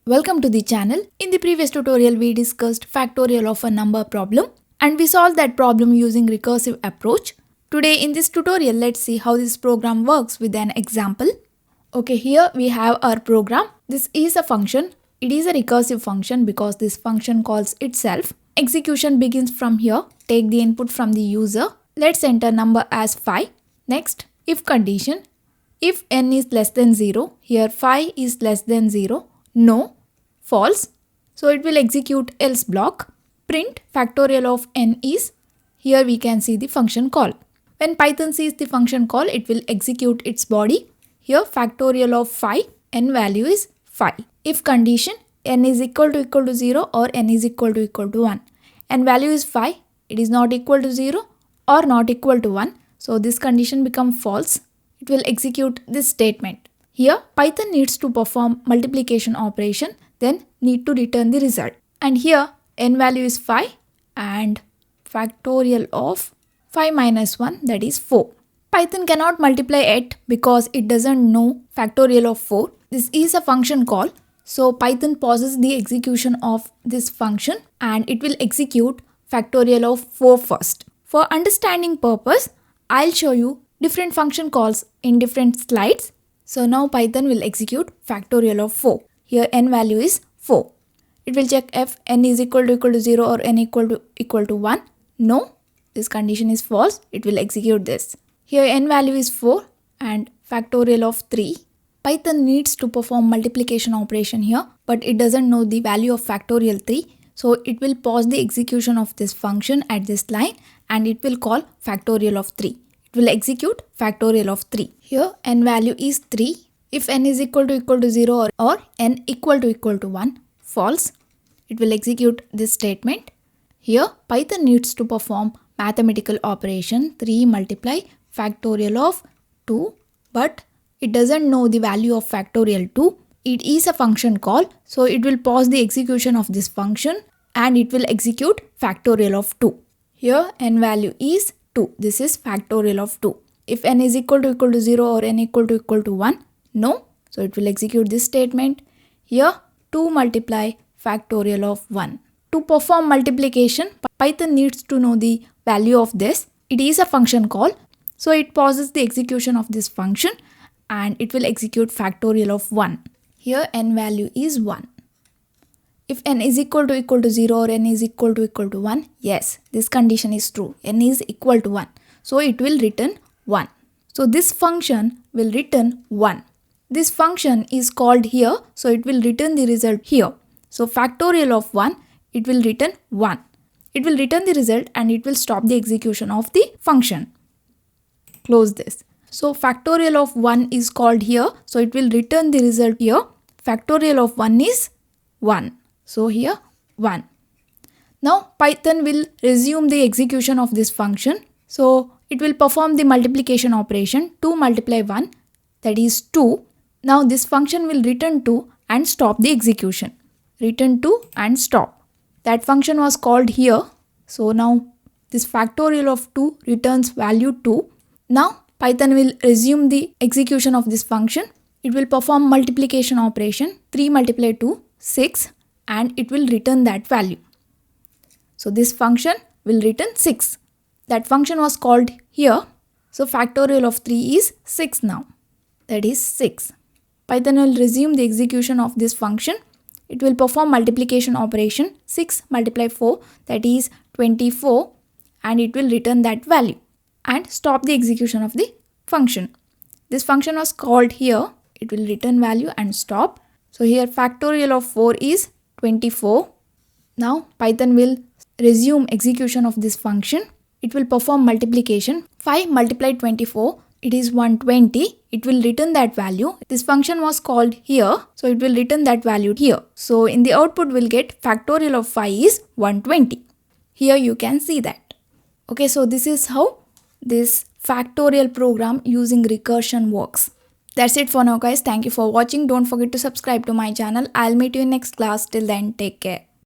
Welcome to the channel. In the previous tutorial, we discussed factorial of a number problem and we solved that problem using recursive approach. Today in this tutorial, let's see how this program works with an example. Okay, here we have our program. This is a function. It is a recursive function because this function calls itself. Execution begins from here. Take the input from the user. Let's enter number as 5. Next, if condition. If n is less than 0, here 5 is less than 0. No, false. So it will execute else block. Print factorial of n is, here we can see the function call. When Python sees the function call, it will execute its body. Here factorial of 5, n value is 5. If condition, n is equal to 0 or n is equal to 1. N value is 5, it is not equal to 0 or not equal to 1. So this condition becomes false. It will execute this statement. Here Python needs to perform multiplication operation, then need to return the result. And here n value is 5 and factorial of 5 minus 1, that is 4. Python cannot multiply it because it doesn't know factorial of 4. This is a function call. So Python pauses the execution of this function and it will execute factorial of 4 first. For understanding purpose, I'll show you different function calls in different slides. So now Python will execute factorial of 4. Here n value is 4. It will check if n is equal to 0 or n equal to 1. No, this condition is false. It will execute this. Here n value is 4 and factorial of 3. Python needs to perform multiplication operation here, but it doesn't know the value of factorial 3. So it will pause the execution of this function at this line and it will call factorial of 3. It will execute factorial of 3. Here n value is 3. If n is equal to 0 or n equal to 1, false. It will execute this statement. Here Python needs to perform mathematical operation 3 multiply factorial of 2, but it doesn't know the value of factorial 2. It is a function call, so it will pause the execution of this function and it will execute factorial of 2. Here n value is 2. This is factorial of 2. If n is equal to 0 or n equal to 1, no. So it will execute this statement. Here 2 multiply factorial of 1. To perform multiplication, Python needs to know the value of this. It is a function call. So it pauses the execution of this function and it will execute factorial of 1. Here n value is 1. If n is equal to 0 or n is equal to 1, yes, this condition is true. N is equal to 1. So it will return 1. So this function will return 1. This function is called here, so it will return the result here. So factorial of 1, it will return 1. It will return the result and it will stop the execution of the function. Close this. So factorial of 1 is called here, so it will return the result here. Factorial of 1 is 1. So here 1. Now Python will resume the execution of this function. So it will perform the multiplication operation 2 multiply 1, that is 2. Now this function will return 2 and stop the execution. Return 2 and stop. That function was called here. So now this factorial of 2 returns value 2. Now Python will resume the execution of this function. It will perform multiplication operation 3 multiply 2, 6. And it will return that value. So this function will return 6. That function was called here. So factorial of 3 is 6 now. That is 6. Python will resume the execution of this function. It will perform multiplication operation 6 multiply 4, that is 24, and it will return that value and stop the execution of the function. This function was called here. It will return value and stop. So here factorial of 4 is 24. Now Python will resume execution of this function. It will perform multiplication 5 multiply 24, it is 120. It will return that value. This function was called here, so it will return that value here. So in the output we'll get factorial of 5 is 120. Here you can see that. Okay, so this is how this factorial program using recursion works. That's it for now guys. Thank you for watching. Don't forget to subscribe to my channel. I'll meet you in next class. Till then, take care.